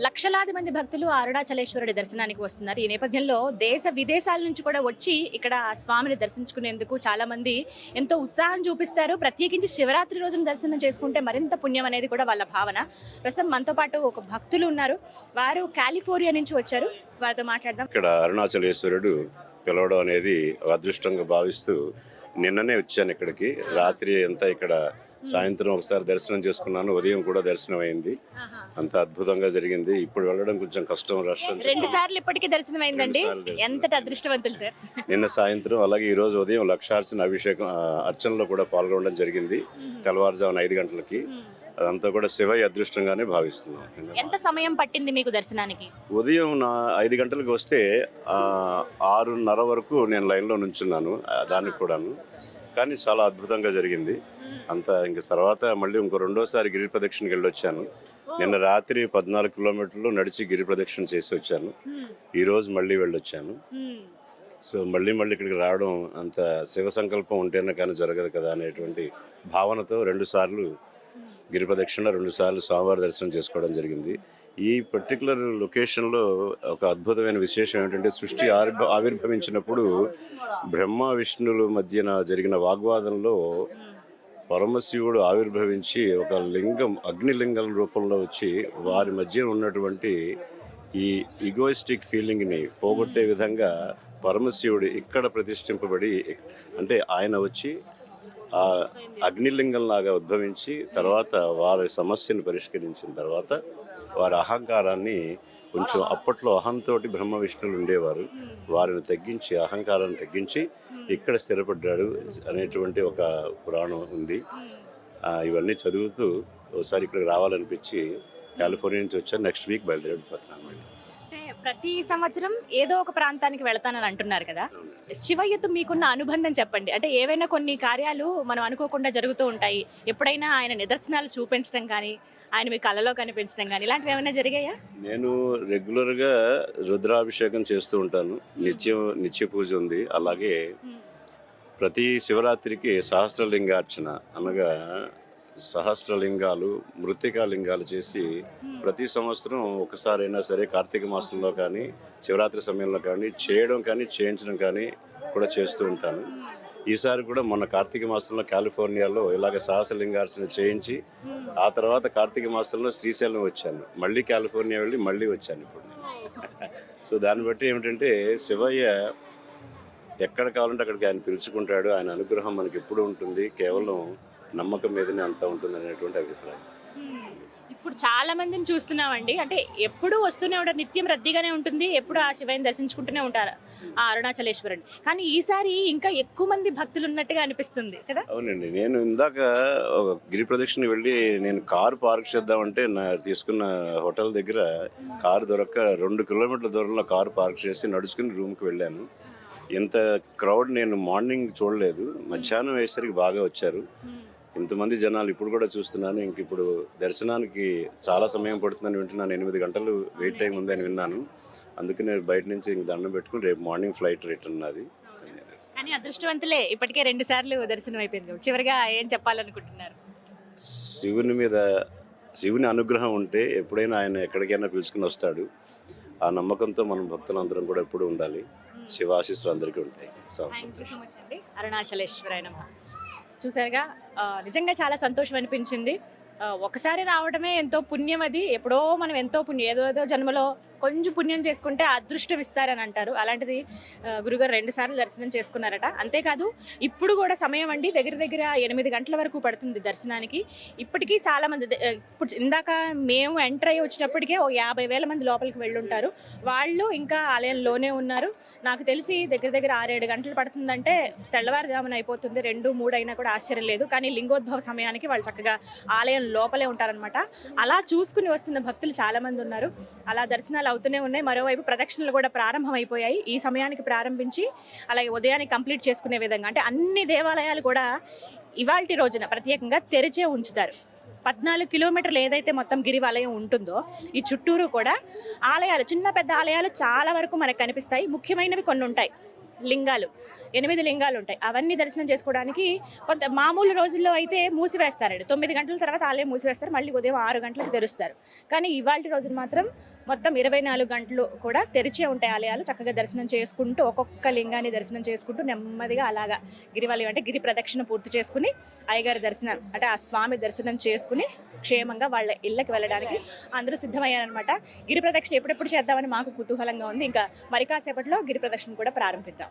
లక్షలాది మంది భక్తులు అరుణాచలేశ్వరుడి దర్శనానికి వస్తున్నారు. ఈ నేపథ్యంలో దేశ విదేశాల నుంచి కూడా వచ్చి ఇక్కడ స్వామిని దర్శించుకునేందుకు చాలా మంది ఎంతో ఉత్సాహం చూపిస్తారు. ప్రత్యేకించి శివరాత్రి రోజున దర్శనం చేసుకుంటే మరింత పుణ్యం అనేది కూడా వాళ్ళ భావన. ప్రస్తుతం మనతో పాటు ఒక భక్తులు ఉన్నారు. వారు కాలిఫోర్నియా నుంచి వచ్చారు. వారితో మాట్లాడదాం. ఇక్కడ అరుణాచలేశ్వరుడు పిలవడం అనేది అదృష్టంగా భావిస్తూ నిన్ననే వచ్చాను ఇక్కడికి. రాత్రి అంతా ఇక్కడ సాయంత్రం ఒకసారి దర్శనం చేసుకున్నాను, ఉదయం కూడా దర్శనం అయింది. అంత అద్భుతంగా జరిగింది. ఇప్పుడు వెళ్ళడం కొంచెం కష్టం, రష్. 2 సార్లు ఇప్పటికీ దర్శనం అయిందండి. ఎంతటి అదృష్టవంతులు సార్. నిన్న సాయంత్రం అలాగే ఈ రోజు ఉదయం లక్షార్చన అభిషేకం అర్చనలో కూడా పాల్గొనడం జరిగింది. తెల్లవారుజామున 5 గంటలకి. అదంతా కూడా శివయ్య అదృష్టంగానే భావిస్తున్నాం. ఎంత సమయం పట్టింది మీకు దర్శనానికి? ఉదయం 5 గంటలకు వస్తే 6:30 వరకు నేను లైన్లో నుంచున్నాను దానికి కూడాను. కానీ చాలా అద్భుతంగా జరిగింది అంతా. ఇంక తర్వాత మళ్ళీ ఇంకో రెండోసారి గిరి ప్రదక్షిణకి వెళ్ళొచ్చాను. నిన్న రాత్రి 14 కిలోమీటర్లు నడిచి గిరి ప్రదక్షిణ చేసి వచ్చాను. ఈరోజు మళ్ళీ వెళ్ళొచ్చాను. సో మళ్ళీ ఇక్కడికి రావడం అంత శివ సంకల్పం ఉంటేనే కానీ జరగదు కదా అనేటువంటి భావనతో 2 సార్లు గిరి ప్రదక్షిణ, 2 సార్లు స్వామివారి దర్శనం చేసుకోవడం జరిగింది. ఈ పర్టికులర్ లొకేషన్లో ఒక అద్భుతమైన విశేషం ఏంటంటే, సృష్టి ఆవిర్భవించినప్పుడు బ్రహ్మ విష్ణువుల మధ్యన జరిగిన వాగ్వాదంలో పరమశివుడు ఆవిర్భవించి ఒక లింగం, అగ్నిలింగం రూపంలో వచ్చి వారి మధ్య ఉన్నటువంటి ఈ ఈగోయిస్టిక్ ఫీలింగ్ని పోగొట్టే విధంగా పరమశివుడు ఇక్కడ ప్రతిష్ఠింపబడి, అంటే ఆయన వచ్చి ఆ అగ్నిలింగంలాగా ఉద్భవించి తర్వాత వారి సమస్యను పరిష్కరించిన తర్వాత వారి అహంకారాన్ని కొంచెం, అప్పట్లో అహంతో బ్రహ్మ విష్ణువులు ఉండేవారు, వారిని తగ్గించి, అహంకారాన్ని తగ్గించి ఇక్కడ స్థిరపడ్డాడు అనేటువంటి ఒక పురాణం ఉంది. ఇవన్నీ చదువుతూ ఒకసారి ఇక్కడికి రావాలనిపించి కాలిఫోర్నియా నుంచి వచ్చాను. నెక్స్ట్ వీక్ బయలుదేరిపోతున్నాను. ప్రతి సంవత్సరం ఏదో ఒక ప్రాంతానికి వెళతానని అంటున్నారు కదా, శివయ్యతో మీకున్న అనుబంధం చెప్పండి. అంటే ఏవైనా కొన్ని కార్యాలు మనం అనుకోకుండా జరుగుతూ ఉంటాయి. ఎప్పుడైనా ఆయన నిదర్శనాలు చూపించడం కానీ, ఆయన మీ కళలో కనిపించడం కానీ, ఇలాంటివి ఏమైనా జరిగాయా? నేను రెగ్యులర్గా రుద్రాభిషేకం చేస్తూ ఉంటాను. నిత్య పూజ ఉంది. అలాగే ప్రతి శివరాత్రికి సహస్రలింగార్చన, అనగా సహస్రలింగాలు, మృత్తికా లింగాలు చేసి ప్రతి సంవత్సరం ఒకసారైనా సరే కార్తీక మాసంలో కానీ, శివరాత్రి సమయంలో కానీ చేయడం కానీ చేయించడం కానీ కూడా చేస్తూ ఉంటాను. ఈసారి కూడా మొన్న కార్తీక మాసంలో కాలిఫోర్నియాలో ఇలాగ సహస్రలింగార్చన చేయించి, ఆ తర్వాత కార్తీక మాసంలో శ్రీశైలం వచ్చాను. మళ్ళీ కాలిఫోర్నియా వెళ్ళి మళ్ళీ వచ్చాను ఇప్పుడు నేను. సో దాన్ని బట్టి ఏమిటంటే, శివయ్య ఎక్కడ కావాలంటే అక్కడికి ఆయన పిలుచుకుంటాడు. ఆయన అనుగ్రహం మనకి ఎప్పుడు ఉంటుంది, కేవలం నమ్మకం మీదనే అంతా ఉంటుంది అనేటువంటి అభిప్రాయం. ఇప్పుడు చాలా మందిని చూస్తున్నామండి. అంటే ఎప్పుడు వస్తూనే ఉంటారు, నిత్యం రద్దీగానే ఉంటుంది, ఎప్పుడు ఆ శివయ్యని దర్శించుకుంటూనే ఉంటారు ఆ అరుణాచలేశ్వరుని. కానీ ఈసారి ఇంకా ఎక్కువ మంది భక్తులు ఉన్నట్టుగా అనిపిస్తుంది కదా? అవునండి. నేను ఇందాక గిరి ప్రదక్షిణ వెళ్ళి నేను కారు పార్క్ చేద్దామంటే తీసుకున్న హోటల్ దగ్గర కారు దొరక్క 2 కిలోమీటర్ల దూరంలో కారు పార్క్ చేసి నడుచుకుని రూమ్కి వెళ్ళాను. ఇంత క్రౌడ్ నేను మార్నింగ్ చూడలేదు. మధ్యాహ్నం వేసరికి బాగా వచ్చారు. ఇంతమంది జనాలు ఇప్పుడు కూడా చూస్తున్నాను. ఇంక ఇప్పుడు దర్శనానికి చాలా సమయం పడుతుందని వింటున్నాను. 8 గంటలు వెయిట్ టైం ఉందని విన్నాను. అందుకని నేను బయట నుంచి ఇంక దండం పెట్టుకుని రేపు మార్నింగ్ ఫ్లైట్ రిటర్న్ అది. కానీ అదృష్టవంతులే, ఇప్పటికే 2 సార్లు దర్శనం అయిపోయింది. చివరిగా ఏం చెప్పాలనుకుంటున్నారు? శివుని అనుగ్రహం ఉంటే ఎప్పుడైనా ఆయన ఎక్కడికైనా పిలుచుకుని వస్తాడు. ఆ నమ్మకంతో మనం భక్తులందరం కూడా ఎప్పుడు ఉండాలి. శివాశీస్సులు అందరికీ ఉంటాయి. అరుణాచలేశ్వరాయ నమః. చూసారుగా, నిజంగా చాలా సంతోషం అనిపించింది. ఒకసారి రావడమే ఎంతో పుణ్యం. అది ఎప్పుడో మనం ఎంతో పుణ్యం, ఏదో జన్మలో కొంచెం పుణ్యం చేసుకుంటే అదృష్టం ఇస్తారని అంటారు. అలాంటిది గురుగారు 2 సార్లు దర్శనం చేసుకున్నారట. అంతేకాదు ఇప్పుడు కూడా సమయం అండి దగ్గర 8 గంటల వరకు పడుతుంది దర్శనానికి. ఇప్పటికీ చాలా మంది, ఇప్పుడు ఇందాక మేము ఎంటర్ అయ్యి వచ్చినప్పటికే 50,000 మంది లోపలికి వెళ్ళుంటారు. వాళ్ళు ఇంకా ఆలయంలోనే ఉన్నారు. నాకు తెలిసి దగ్గర 6-7 గంటలు పడుతుందంటే తెల్లవారుజామున అయిపోతుంది. 2-3 అయినా కూడా ఆశ్చర్యం లేదు. కానీ లింగోద్భవ సమయానికి వాళ్ళు చక్కగా ఆలయం లోపలే ఉంటారనమాట. అలా చూసుకుని వస్తున్న భక్తులు చాలా మంది ఉన్నారు. అలా దర్శనాలు అవుతూనే ఉన్నాయి. మరోవైపు ప్రదక్షిణలు కూడా ప్రారంభమైపోయాయి. ఈ సమయానికి ప్రారంభించి అలాగే ఉదయాన్ని కంప్లీట్ చేసుకునే విధంగా, అంటే అన్ని దేవాలయాలు కూడా ఇవాల్టి రోజున ప్రత్యేకంగా తెరిచే ఉంచుతారు. 14 కిలోమీటర్లు ఏదైతే మొత్తం గిరివాలయం ఉంటుందో ఈ చుట్టూరు కూడా ఆలయాలు, చిన్న పెద్ద ఆలయాలు చాలా వరకు మనకు కనిపిస్తాయి. ముఖ్యమైనవి కొన్ని ఉంటాయి. లింగాలు 8 లింగాలు ఉంటాయి. అవన్నీ దర్శనం చేసుకోవడానికి కొంత మామూలు రోజుల్లో అయితే మూసివేస్తారండి. 9 గంటల తర్వాత ఆలయం మూసివేస్తారు. మళ్ళీ ఉదయం 6 గంటలకు తెరుస్తారు. కానీ ఇవాల్టి రోజున మాత్రం మొత్తం 24 గంటలు కూడా తెరిచే ఉంటాయి ఆలయాలు. చక్కగా దర్శనం చేసుకుంటూ ఒక్కొక్క లింగాన్ని దర్శనం చేసుకుంటూ నెమ్మదిగా అలాగా గిరివలం అంటే గిరి ప్రదక్షిణ పూర్తి చేసుకుని అయ్యగారి దర్శనం అంటే ఆ స్వామి దర్శనం చేసుకుని క్షేమంగా వాళ్ళ ఇళ్ళకి వెళ్ళడానికి అందరూ సిద్ధమయ్యారనమాట. గిరి ప్రదక్షిణ ఎప్పుడెప్పుడు చేద్దామని మాకు కుతూహలంగా ఉంది. ఇంకా మరి కాసేపట్లో గిరి ప్రదక్షిణ కూడా ప్రారంభిద్దాం.